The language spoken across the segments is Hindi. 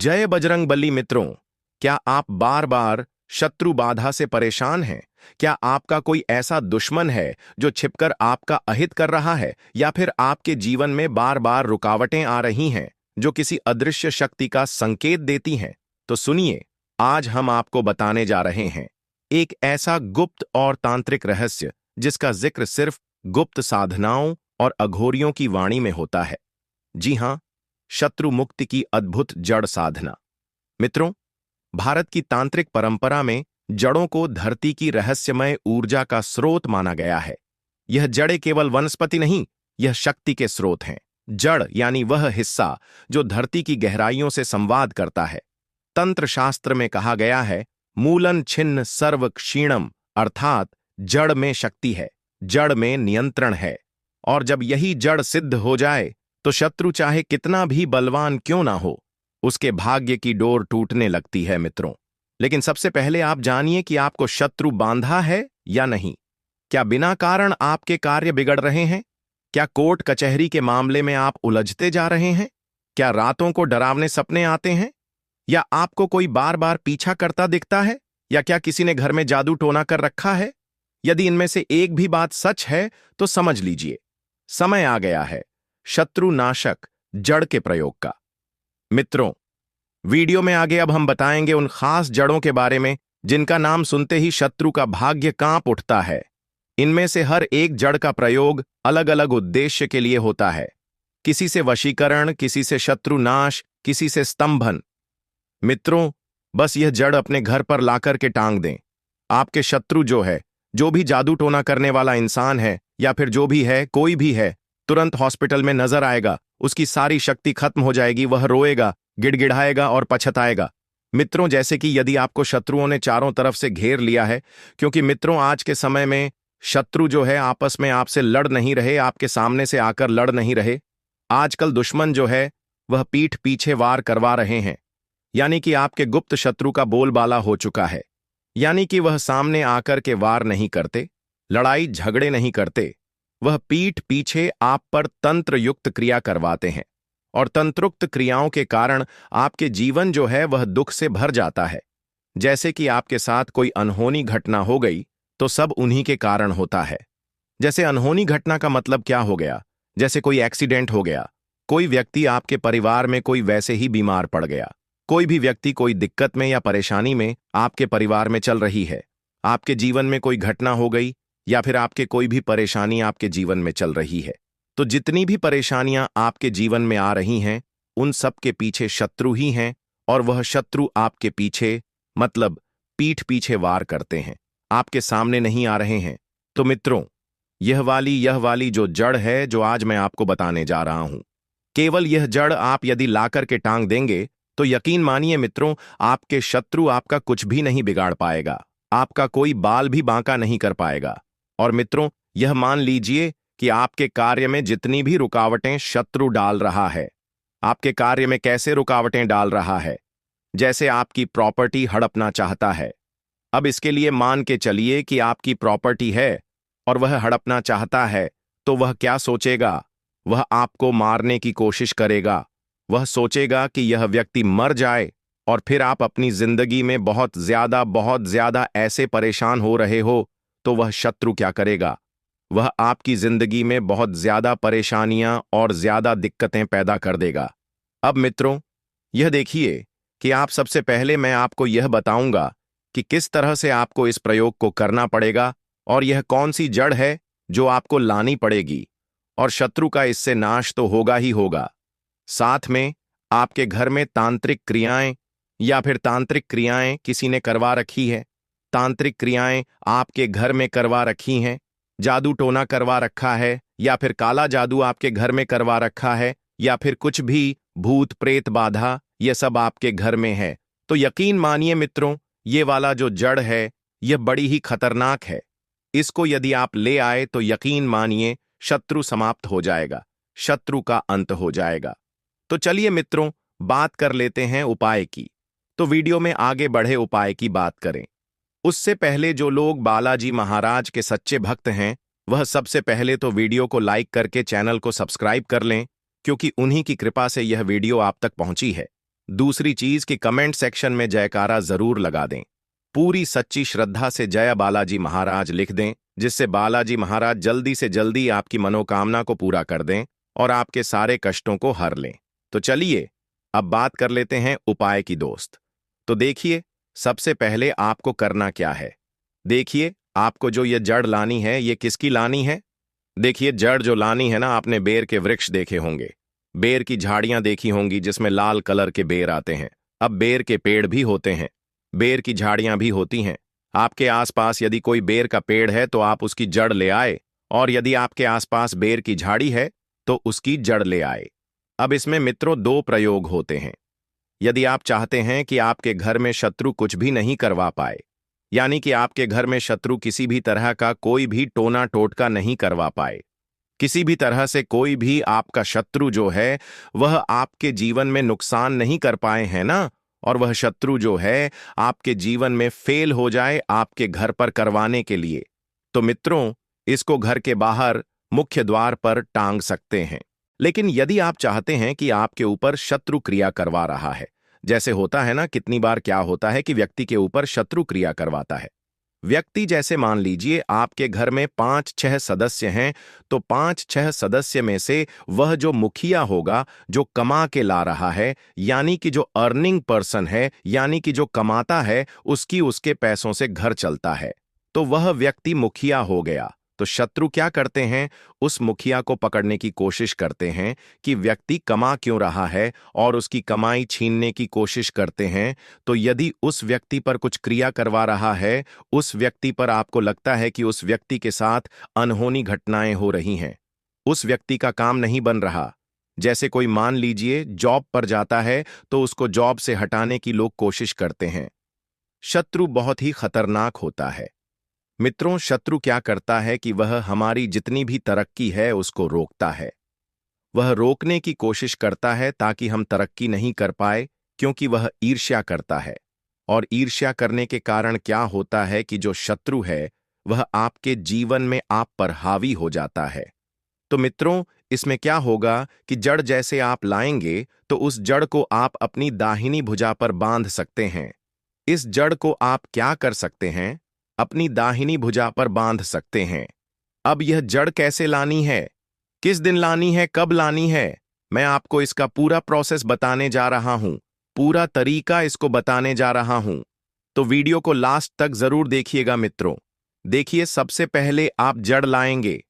जय बजरंगबली मित्रों। क्या आप बार बार शत्रु बाधा से परेशान हैं? क्या आपका कोई ऐसा दुश्मन है जो छिपकर आपका अहित कर रहा है, या फिर आपके जीवन में बार बार रुकावटें आ रही हैं जो किसी अदृश्य शक्ति का संकेत देती हैं? तो सुनिए, आज हम आपको बताने जा रहे हैं एक ऐसा गुप्त और तांत्रिक रहस्य जिसका जिक्र सिर्फ गुप्त साधनाओं और अघोरियों की वाणी में होता है। जी हां, शत्रु मुक्ति की अद्भुत जड़ साधना। मित्रों, भारत की तांत्रिक परंपरा में जड़ों को धरती की रहस्यमय ऊर्जा का स्रोत माना गया है। यह जड़ें केवल वनस्पति नहीं, यह शक्ति के स्रोत हैं। जड़ यानी वह हिस्सा जो धरती की गहराइयों से संवाद करता है। तंत्र शास्त्र में कहा गया है, मूलन छिन्न सर्व क्षीणम, अर्थात जड़ में शक्ति है, जड़ में नियंत्रण है। और जब यही जड़ सिद्ध हो जाए तो शत्रु चाहे कितना भी बलवान क्यों ना हो, उसके भाग्य की डोर टूटने लगती है। मित्रों, लेकिन सबसे पहले आप जानिए कि आपको शत्रु बांधा है या नहीं। क्या बिना कारण आपके कार्य बिगड़ रहे हैं? क्या कोर्ट कचहरी के मामले में आप उलझते जा रहे हैं? क्या रातों को डरावने सपने आते हैं? या आपको कोई बार बार पीछा करता दिखता है? या क्या किसी ने घर में जादू टोना कर रखा है? यदि इनमें से एक भी बात सच है तो समझ लीजिए, समय आ गया है शत्रु नाशक जड़ के प्रयोग का। मित्रों, वीडियो में आगे अब हम बताएंगे उन खास जड़ों के बारे में जिनका नाम सुनते ही शत्रु का भाग्य कांप उठता है। इनमें से हर एक जड़ का प्रयोग अलग अलग उद्देश्य के लिए होता है। किसी से वशीकरण, किसी से शत्रु नाश, किसी से स्तंभन। मित्रों, बस यह जड़ अपने घर पर लाकर के टांग दें। आपके शत्रु जो है, जो भी जादू टोना करने वाला इंसान है या फिर जो भी है, कोई भी है, तुरंत हॉस्पिटल में नजर आएगा। उसकी सारी शक्ति खत्म हो जाएगी, वह रोएगा, गिड़गिड़ाएगा और पछताएगा। मित्रों, जैसे कि यदि आपको शत्रुओं ने चारों तरफ से घेर लिया है, क्योंकि मित्रों आज के समय में शत्रु जो है आपस में आपसे लड़ नहीं रहे, आपके सामने से आकर लड़ नहीं रहे। आजकल दुश्मन जो है वह पीठ पीछे वार करवा रहे हैं, यानी कि आपके गुप्त शत्रु का बोलबाला हो चुका है। यानी कि वह सामने आकर के वार नहीं करते, लड़ाई झगड़े नहीं करते, वह पीठ पीछे आप पर तंत्र युक्त क्रिया करवाते हैं। और तंत्रोक्त क्रियाओं के कारण आपके जीवन जो है वह दुख से भर जाता है। जैसे कि आपके साथ कोई अनहोनी घटना हो गई तो सब उन्हीं के कारण होता है। जैसे अनहोनी घटना का मतलब क्या हो गया? जैसे कोई एक्सीडेंट हो गया, कोई व्यक्ति आपके परिवार में कोई वैसे ही बीमार पड़ गया, कोई भी व्यक्ति कोई दिक्कत में या परेशानी में आपके परिवार में चल रही है, आपके जीवन में कोई घटना हो गई, या फिर आपके कोई भी परेशानी आपके जीवन में चल रही है। तो जितनी भी परेशानियां आपके जीवन में आ रही हैं, उन सब के पीछे शत्रु ही हैं, और वह शत्रु आपके पीछे मतलब पीठ पीछे वार करते हैं, आपके सामने नहीं आ रहे हैं। तो मित्रों, यह वाली जो जड़ है जो आज मैं आपको बताने जा रहा हूं, केवल यह जड़ आप यदि लाकर के टांग देंगे तो यकीन मानिए मित्रों, आपके शत्रु आपका कुछ भी नहीं बिगाड़ पाएगा, आपका कोई बाल भी बांका नहीं कर पाएगा। और मित्रों, यह मान लीजिए कि आपके कार्य में जितनी भी रुकावटें शत्रु डाल रहा है, आपके कार्य में कैसे रुकावटें डाल रहा है? जैसे आपकी प्रॉपर्टी हड़पना चाहता है। अब इसके लिए मान के चलिए कि आपकी प्रॉपर्टी है और वह हड़पना चाहता है, तो वह क्या सोचेगा? वह आपको मारने की कोशिश करेगा। वह सोचेगा कि यह व्यक्ति मर जाए, और फिर आप अपनी जिंदगी में बहुत ज्यादा ऐसे परेशान हो रहे हो, तो वह शत्रु क्या करेगा? वह आपकी जिंदगी में बहुत ज्यादा परेशानियां और ज्यादा दिक्कतें पैदा कर देगा। अब मित्रों, यह देखिए कि आप सबसे पहले मैं आपको यह बताऊंगा कि किस तरह से आपको इस प्रयोग को करना पड़ेगा, और यह कौन सी जड़ है जो आपको लानी पड़ेगी, और शत्रु का इससे नाश तो होगा ही होगा। साथ में आपके घर में तांत्रिक क्रियाएं या फिर तांत्रिक क्रियाएं किसी ने करवा रखी है, तांत्रिक क्रियाएं आपके घर में करवा रखी हैं, जादू टोना करवा रखा है, या फिर काला जादू आपके घर में करवा रखा है, या फिर कुछ भी भूत प्रेत बाधा, यह सब आपके घर में है, तो यकीन मानिए मित्रों, ये वाला जो जड़ है यह बड़ी ही खतरनाक है। इसको यदि आप ले आए तो यकीन मानिए शत्रु समाप्त हो जाएगा, शत्रु का अंत हो जाएगा। तो चलिए मित्रों, बात कर लेते हैं उपाय की। तो वीडियो में आगे बढ़े उपाय की बात करें उससे पहले जो लोग बालाजी महाराज के सच्चे भक्त हैं, वह सबसे पहले तो वीडियो को लाइक करके चैनल को सब्सक्राइब कर लें, क्योंकि उन्हीं की कृपा से यह वीडियो आप तक पहुंची है। दूसरी चीज कि कमेंट सेक्शन में जयकारा जरूर लगा दें। पूरी सच्ची श्रद्धा से जय बालाजी महाराज लिख दें, जिससे बालाजी महाराज जल्दी से जल्दी आपकी मनोकामना को पूरा कर दें और आपके सारे कष्टों को हर लें। तो चलिए अब बात कर लेते हैं उपाय की दोस्त। तो देखिए, सबसे पहले आपको करना क्या है। देखिए, आपको जो ये जड़ लानी है, ये किसकी लानी है। देखिए, जड़ जो लानी है ना, आपने बेर के वृक्ष देखे होंगे, बेर की झाड़ियां देखी होंगी जिसमें लाल कलर के बेर आते हैं। अब बेर के पेड़ भी होते हैं, बेर की झाड़ियां भी होती हैं। आपके आसपास यदि कोई बेर का पेड़ है तो आप उसकी जड़ ले आए, और यदि आपके आसपास बेर की झाड़ी है तो उसकी जड़ ले आए। अब इसमें मित्रों दो प्रयोग होते हैं। यदि आप चाहते हैं कि आपके घर में शत्रु कुछ भी नहीं करवा पाए, यानी कि आपके घर में शत्रु किसी भी तरह का कोई भी टोना टोटका नहीं करवा पाए, किसी भी तरह से कोई भी आपका शत्रु जो है वह आपके जीवन में नुकसान नहीं कर पाए हैं ना, और वह शत्रु जो है आपके जीवन में फेल हो जाए आपके घर पर करवाने के लिए, तो मित्रों इसको घर के बाहर मुख्य द्वार पर टांग सकते हैं। लेकिन यदि आप चाहते हैं कि आपके ऊपर शत्रु क्रिया करवा रहा है, जैसे होता है ना, कितनी बार क्या होता है कि व्यक्ति के ऊपर शत्रु क्रिया करवाता है। व्यक्ति जैसे मान लीजिए आपके घर में 5-6 सदस्य हैं, तो 5-6 सदस्य में से वह जो मुखिया होगा, जो कमा के ला रहा है, यानी कि जो अर्निंग पर्सन है, यानी कि जो कमाता है, उसकी उसके पैसों से घर चलता है, तो वह व्यक्ति मुखिया हो गया। तो शत्रु क्या करते हैं, उस मुखिया को पकड़ने की कोशिश करते हैं कि व्यक्ति कमा क्यों रहा है और उसकी कमाई छीनने की कोशिश करते हैं। तो यदि उस व्यक्ति पर कुछ क्रिया करवा रहा है, उस व्यक्ति पर आपको लगता है कि उस व्यक्ति के साथ अनहोनी घटनाएं हो रही हैं, उस व्यक्ति का काम नहीं बन रहा, जैसे कोई मान लीजिए जॉब पर जाता है तो उसको जॉब से हटाने की लोग कोशिश करते हैं। शत्रु बहुत ही खतरनाक होता है मित्रों। शत्रु क्या करता है कि वह हमारी जितनी भी तरक्की है उसको रोकता है। वह रोकने की कोशिश करता है ताकि हम तरक्की नहीं कर पाए, क्योंकि वह ईर्ष्या करता है। और ईर्ष्या करने के कारण क्या होता है कि जो शत्रु है वह आपके जीवन में आप पर हावी हो जाता है। तो मित्रों इसमें क्या होगा कि जड़ जैसे आप लाएंगे तो उस जड़ को आप अपनी दाहिनी भुजा पर बांध सकते हैं। इस जड़ को आप क्या कर सकते हैं, अपनी दाहिनी भुजा पर बांध सकते हैं। अब यह जड़ कैसे लानी है, किस दिन लानी है, कब लानी है, मैं आपको इसका पूरा प्रोसेस बताने जा रहा हूं, पूरा तरीका इसको बताने जा रहा हूं। तो वीडियो को लास्ट तक जरूर देखिएगा मित्रों। देखिए, सबसे पहले आप जड़ लाएंगे,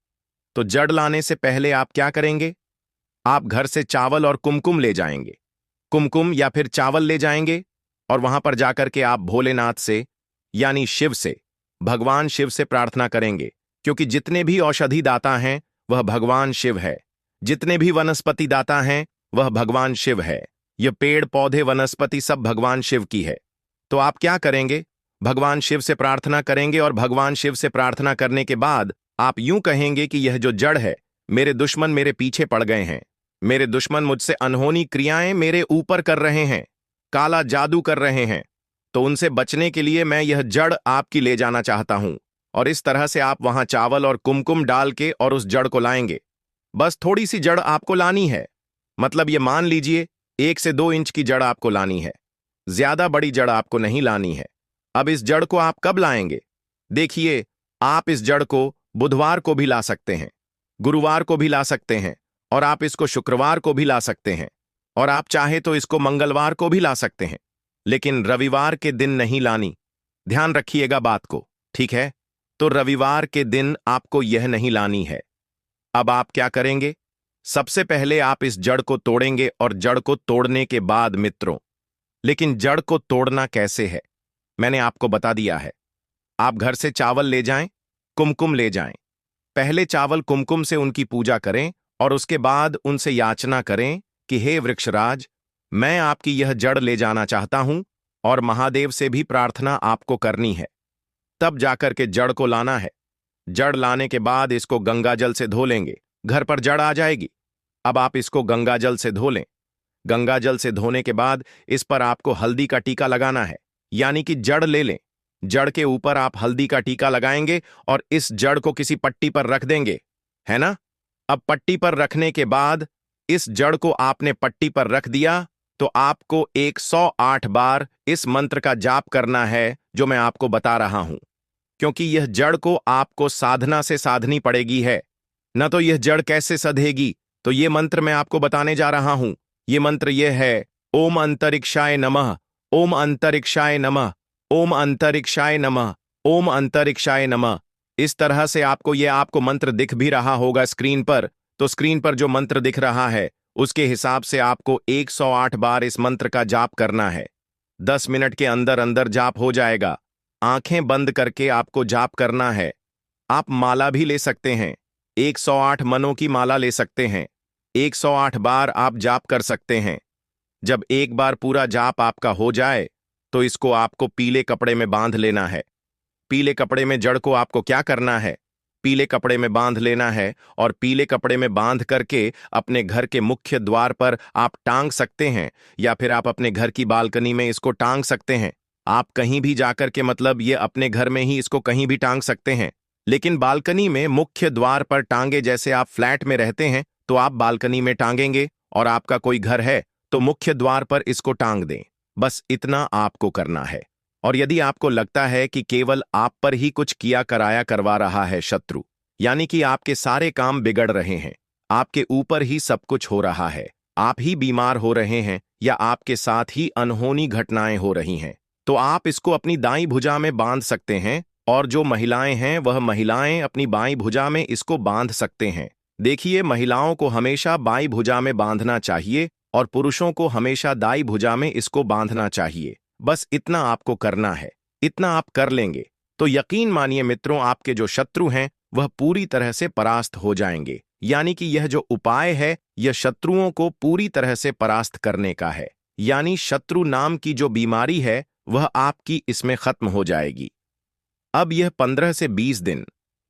तो जड़ लाने से पहले आप क्या करेंगे, आप घर से चावल और कुमकुम ले जाएंगे। कुमकुम या फिर चावल ले जाएंगे और वहां पर जाकर के आप भोलेनाथ से यानी शिव से, भगवान शिव से प्रार्थना करेंगे, क्योंकि जितने भी औषधि दाता हैं वह भगवान शिव है, जितने भी वनस्पति दाता हैं वह भगवान शिव है। ये पेड़ पौधे वनस्पति सब भगवान शिव की है। तो आप क्या करेंगे, भगवान शिव से प्रार्थना करेंगे, और भगवान शिव से प्रार्थना करने के बाद आप यूं कहेंगे कि यह जो जड़ है, मेरे दुश्मन मेरे पीछे पड़ गए हैं, मेरे दुश्मन मुझसे अनहोनी क्रियाएं मेरे ऊपर कर रहे हैं, काला जादू कर रहे हैं, तो उनसे बचने के लिए मैं यह जड़ आपकी ले जाना चाहता हूं। और इस तरह से आप वहां चावल और कुमकुम डाल के और उस जड़ को लाएंगे। बस थोड़ी सी जड़ आपको लानी है, मतलब ये मान लीजिए 1 से 2 इंच की जड़ आपको लानी है, ज्यादा बड़ी जड़ आपको नहीं लानी है। अब इस जड़ को आप कब लाएंगे, देखिए, आप इस जड़ को बुधवार को भी ला सकते हैं, गुरुवार को भी ला सकते हैं, और आप इसको शुक्रवार को भी ला सकते हैं, और आप चाहे तो इसको मंगलवार को भी ला सकते हैं, लेकिन रविवार के दिन नहीं लानी। ध्यान रखिएगा बात को, ठीक है। तो रविवार के दिन आपको यह नहीं लानी है। अब आप क्या करेंगे, सबसे पहले आप इस जड़ को तोड़ेंगे, और जड़ को तोड़ने के बाद मित्रों, लेकिन जड़ को तोड़ना कैसे है मैंने आपको बता दिया है। आप घर से चावल ले जाएं, कुमकुम ले जाएं। पहले चावल कुमकुम से उनकी पूजा करें और उसके बाद उनसे याचना करें कि हे वृक्षराज, मैं आपकी यह जड़ ले जाना चाहता हूं, और महादेव से भी प्रार्थना आपको करनी है। तब जाकर के जड़ को लाना है। जड़ लाने के बाद इसको गंगाजल से धो लेंगे, घर पर जड़ आ जाएगी। अब आप इसको गंगाजल से धो लें। गंगाजल से धोने के बाद इस पर आपको हल्दी का टीका लगाना है, यानी कि जड़ ले लें, जड़ के ऊपर आप हल्दी का टीका लगाएंगे और इस जड़ को किसी पट्टी पर रख देंगे, है ना। अब पट्टी पर रखने के बाद इस जड़ को आपने पट्टी पर रख दिया, तो आपको 108 बार इस मंत्र का जाप करना है जो मैं आपको बता रहा हूं, क्योंकि यह जड़ को आपको साधना से साधनी पड़ेगी है। न तो यह जड़ कैसे सधेगी, तो ये मंत्र मैं आपको बताने जा रहा हूं। ये मंत्र यह है, ओम अंतरिक्षाय नमः, ओम अंतरिक्षाय नमः, ओम अंतरिक्षाय नमः, ओम अंतरिक्षाय नमः। इस तरह से आपको मंत्र दिख भी रहा होगा स्क्रीन पर। तो स्क्रीन पर जो मंत्र दिख रहा है उसके हिसाब से आपको 108 बार इस मंत्र का जाप करना है। 10 मिनट के अंदर अंदर जाप हो जाएगा। आंखें बंद करके आपको जाप करना है। आप माला भी ले सकते हैं, 108 मनों की माला ले सकते हैं। 108 बार आप जाप कर सकते हैं। जब एक बार पूरा जाप आपका हो जाए तो इसको आपको पीले कपड़े में बांध लेना है। पीले कपड़े में जड़ को आपको क्या करना है, पीले कपड़े में बांध लेना है, और पीले कपड़े में बांध करके अपने घर के मुख्य द्वार पर आप टांग सकते हैं, या फिर आप अपने घर की बालकनी में इसको टांग सकते हैं। आप कहीं भी जाकर के, मतलब ये अपने घर में ही इसको कहीं भी टांग सकते हैं, लेकिन बालकनी में मुख्य द्वार पर टांगे। जैसे आप फ्लैट में रहते हैं तो आप बालकनी में टांगेंगे, और आपका कोई घर है तो मुख्य द्वार पर इसको टांग दें। बस इतना आपको करना है। और यदि आपको लगता है कि केवल आप पर ही कुछ किया कराया करवा रहा है शत्रु, यानी कि आपके सारे काम बिगड़ रहे हैं, आपके ऊपर ही सब कुछ हो रहा है, आप ही बीमार हो रहे हैं, या आपके साथ ही अनहोनी घटनाएं हो रही हैं, तो आप इसको अपनी दाईं भुजा में बांध सकते हैं। और जो महिलाएं हैं वह महिलाएं अपनी बाईं भुजा में इसको बांध सकते हैं। देखिए, महिलाओं को हमेशा बाईं भुजा में बांधना चाहिए और पुरुषों को हमेशा दाईं भुजा में इसको बांधना चाहिए। बस इतना आपको करना है। इतना आप कर लेंगे तो यकीन मानिए मित्रों, आपके जो शत्रु हैं वह पूरी तरह से परास्त हो जाएंगे। यानी कि यह जो उपाय है यह शत्रुओं को पूरी तरह से परास्त करने का है। यानी शत्रु नाम की जो बीमारी है वह आपकी इसमें खत्म हो जाएगी। अब यह 15 से 20 दिन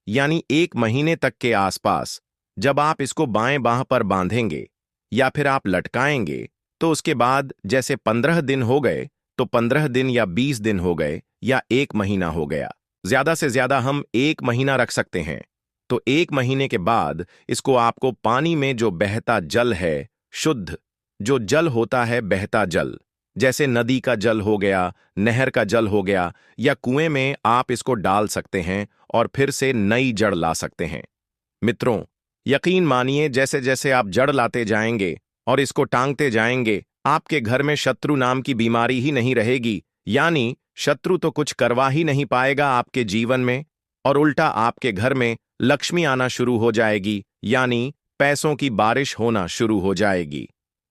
यानी 1 महीने तक के आसपास जब आप इसको बाएं बांह पर बांधेंगे या फिर आप लटकाएंगे, तो उसके बाद जैसे 15 दिन हो गए तो 15 दिन या 20 दिन हो गए या 1 महीना हो गया, ज्यादा से ज्यादा हम 1 महीना रख सकते हैं। तो 1 महीने के बाद इसको आपको पानी में जो बहता जल है, शुद्ध जो जल होता है, बहता जल, जैसे नदी का जल हो गया, नहर का जल हो गया, या कुएं में आप इसको डाल सकते हैं और फिर से नई जड़ ला सकते हैं। मित्रों, यकीन मानिए, जैसे जैसे आप जड़ लाते जाएंगे और इसको टांगते जाएंगे, आपके घर में शत्रु नाम की बीमारी ही नहीं रहेगी। यानी शत्रु तो कुछ करवा ही नहीं पाएगा आपके जीवन में, और उल्टा आपके घर में लक्ष्मी आना शुरू हो जाएगी, यानी पैसों की बारिश होना शुरू हो जाएगी।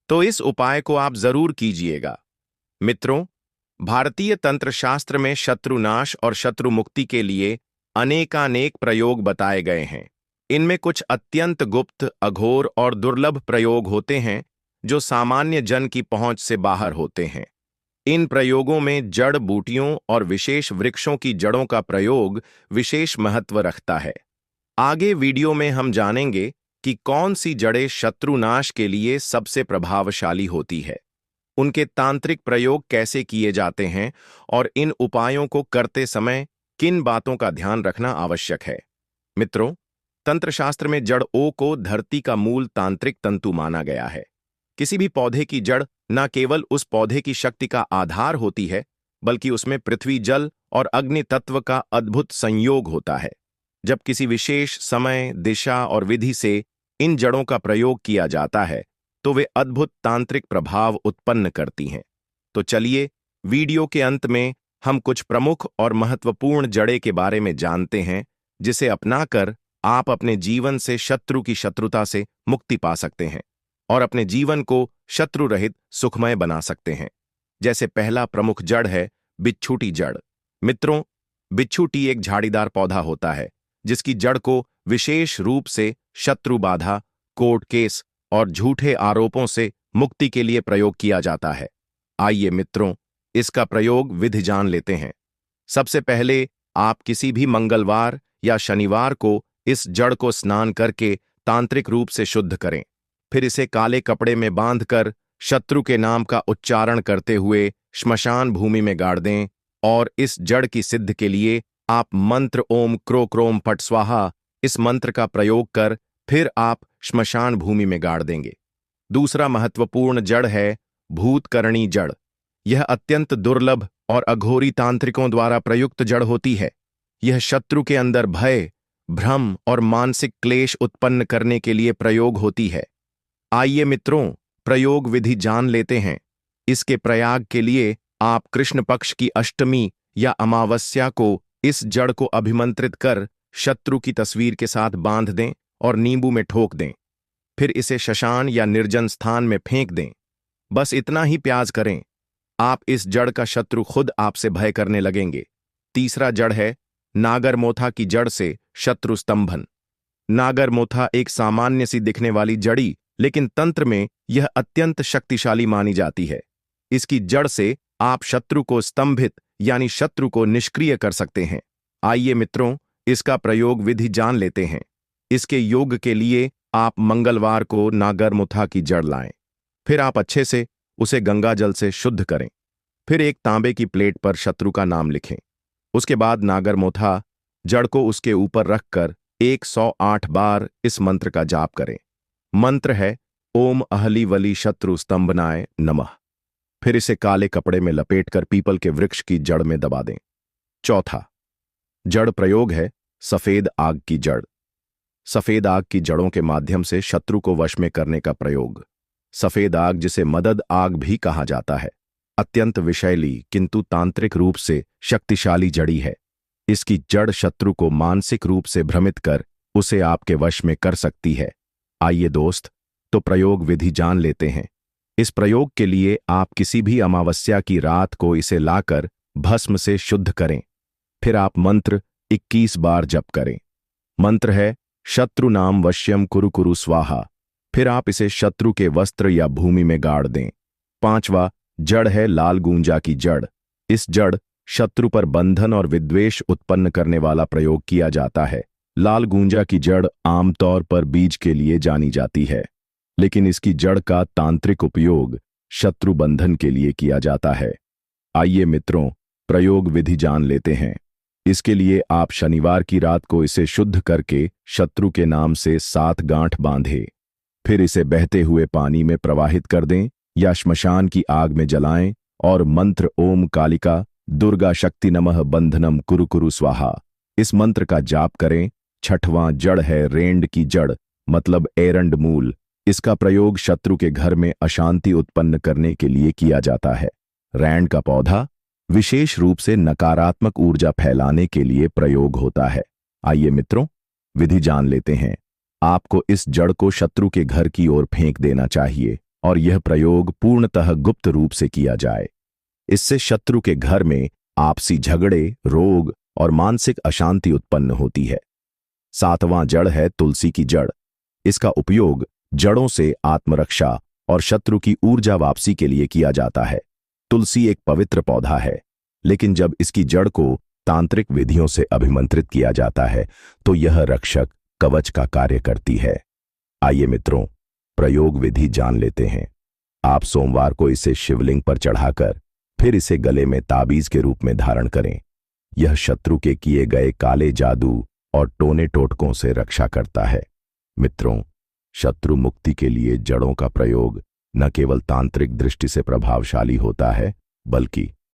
तो इस उपाय को आप जरूर कीजिएगा। मित्रों, भारतीय तंत्र शास्त्र में शत्रुनाश और शत्रु मुक्ति के लिए अनेकानेक प्रयोग बताए गए हैं। इनमें कुछ अत्यंत गुप्त, अघोर और दुर्लभ प्रयोग होते हैं जो सामान्य जन की पहुंच से बाहर होते हैं। इन प्रयोगों में जड़ बूटियों और विशेष वृक्षों की जड़ों का प्रयोग विशेष महत्व रखता है। आगे वीडियो में हम जानेंगे कि कौन सी जड़ें शत्रुनाश के लिए सबसे प्रभावशाली होती है, उनके तांत्रिक प्रयोग कैसे किए जाते हैं, और इन उपायों को करते समय किन बातों का ध्यान रखना आवश्यक है। मित्रों, तंत्रशास्त्र में जड़ ओ को धरती का मूल तांत्रिक तंतु माना गया है। किसी भी पौधे की जड़ न केवल उस पौधे की शक्ति का आधार होती है, बल्कि उसमें पृथ्वी, जल और अग्नि तत्व का अद्भुत संयोग होता है। जब किसी विशेष समय, दिशा और विधि से इन जड़ों का प्रयोग किया जाता है तो वे अद्भुत तांत्रिक प्रभाव उत्पन्न करती हैं। तो चलिए, वीडियो के अंत में हम कुछ प्रमुख और महत्वपूर्ण जड़ें के बारे में जानते हैं, जिसे अपनाकर आप अपने जीवन से शत्रु की शत्रुता से मुक्ति पा सकते हैं और अपने जीवन को शत्रु रहित सुखमय बना सकते हैं। जैसे पहला प्रमुख जड़ है बिच्छूटी जड़। मित्रों, बिच्छूटी एक झाड़ीदार पौधा होता है जिसकी जड़ को विशेष रूप से शत्रु बाधा, कोर्ट केस और झूठे आरोपों से मुक्ति के लिए प्रयोग किया जाता है। आइए मित्रों, इसका प्रयोग विधि जान लेते हैं। सबसे पहले आप किसी भी मंगलवार या शनिवार को इस जड़ को स्नान करके तांत्रिक रूप से शुद्ध करें। फिर इसे काले कपड़े में बांधकर शत्रु के नाम का उच्चारण करते हुए श्मशान भूमि में गाड़ दें, और इस जड़ की सिद्ध के लिए आप मंत्र ओम क्रो क्रोम फट स्वाहा इस मंत्र का प्रयोग कर फिर आप श्मशान भूमि में गाड़ देंगे। दूसरा महत्वपूर्ण जड़ है भूतकरणी जड़। यह अत्यंत दुर्लभ और अघोरी तांत्रिकों द्वारा प्रयुक्त जड़ होती है। यह शत्रु के अंदर भय, भ्रम और मानसिक क्लेश उत्पन्न करने के लिए प्रयोग होती है। आइए मित्रों, प्रयोग विधि जान लेते हैं। इसके प्रयाग के लिए आप कृष्ण पक्ष की अष्टमी या अमावस्या को इस जड़ को अभिमंत्रित कर शत्रु की तस्वीर के साथ बांध दें और नींबू में ठोक दें। फिर इसे श्मशान या निर्जन स्थान में फेंक दें। बस इतना ही प्रयास करें, आप इस जड़ का शत्रु खुद आपसे भय करने लगेंगे। तीसरा जड़ है नागरमोथा की जड़ से शत्रु स्तंभन। नागरमोथा एक सामान्य सी दिखने वाली जड़ी, लेकिन तंत्र में यह अत्यंत शक्तिशाली मानी जाती है। इसकी जड़ से आप शत्रु को स्तंभित यानी शत्रु को निष्क्रिय कर सकते हैं। आइए मित्रों, इसका प्रयोग विधि जान लेते हैं। इसके योग के लिए आप मंगलवार को नागरमोथा की जड़ लाएं। फिर आप अच्छे से उसे गंगा जल से शुद्ध करें। फिर एक तांबे की प्लेट पर शत्रु का नाम लिखें। उसके बाद नागरमोथा जड़ को उसके ऊपर रखकर 108 बार इस मंत्र का जाप करें। मंत्र है ओम अहली वली शत्रु स्तंभनाय नमः। फिर इसे काले कपड़े में लपेटकर पीपल के वृक्ष की जड़ में दबा दें। चौथा जड़ प्रयोग है सफेद आग की जड़। सफेद आग की जड़ों के माध्यम से शत्रु को वश में करने का प्रयोग। सफेद आग, जिसे मदद आग भी कहा जाता है, अत्यंत विषैली किंतु तांत्रिक रूप से शक्तिशाली जड़ी है। इसकी जड़ शत्रु को मानसिक रूप से भ्रमित कर उसे आपके वश में कर सकती है। आइए दोस्त, तो प्रयोग विधि जान लेते हैं। इस प्रयोग के लिए आप किसी भी अमावस्या की रात को इसे लाकर भस्म से शुद्ध करें। फिर आप मंत्र 21 बार जप करें। मंत्र है शत्रु नाम वश्यम कुरु कुरु स्वाहा। फिर आप इसे शत्रु के वस्त्र या भूमि में गाड़ दें। पांचवा जड़ है लाल गूंजा की जड़। इस जड़ शत्रु पर बंधन और विद्वेष उत्पन्न करने वाला प्रयोग किया जाता है। लाल गूंजा की जड़ आमतौर पर बीज के लिए जानी जाती है, लेकिन इसकी जड़ का तांत्रिक उपयोग शत्रु बंधन के लिए किया जाता है। आइए मित्रों, प्रयोग विधि जान लेते हैं। इसके लिए आप शनिवार की रात को इसे शुद्ध करके शत्रु के नाम से 7 गांठ बांधें। फिर इसे बहते हुए पानी में प्रवाहित कर दें या श्मशान की आग में जलाएं और मंत्र ओम कालिका दुर्गा शक्ति नमः बंधनम कुरु कुरु स्वाहा इस मंत्र का जाप करें। छठवां जड़ है रेंड की जड़, मतलब एरंड मूल। इसका प्रयोग शत्रु के घर में अशांति उत्पन्न करने के लिए किया जाता है। रैंड का पौधा विशेष रूप से नकारात्मक ऊर्जा फैलाने के लिए प्रयोग होता है। आइए मित्रों, विधि जान लेते हैं। आपको इस जड़ को शत्रु के घर की ओर फेंक देना चाहिए और यह प्रयोग पूर्णतः गुप्त रूप से किया जाए। इससे शत्रु के घर में आपसी झगड़े, रोग और मानसिक अशांति उत्पन्न होती है। सातवां जड़ है तुलसी की जड़। इसका उपयोग जड़ों से आत्मरक्षा और शत्रु की ऊर्जा वापसी के लिए किया जाता है। तुलसी एक पवित्र पौधा है, लेकिन जब इसकी जड़ को तांत्रिक विधियों से अभिमंत्रित किया जाता है तो यह रक्षक कवच का कार्य करती है। आइए मित्रों, प्रयोग विधि जान लेते हैं। आप सोमवार को इसे शिवलिंग पर चढ़ाकर फिर इसे गले में ताबीज के रूप में धारण करें। यह शत्रु के किए गए काले जादू और टोने टोटकों से रक्षा करता है। मित्रों, शत्रु मुक्ति के लिए जड़ों का प्रयोग न केवल तांत्रिक दृष्टि से प्रभावशाली होता है, बल्कि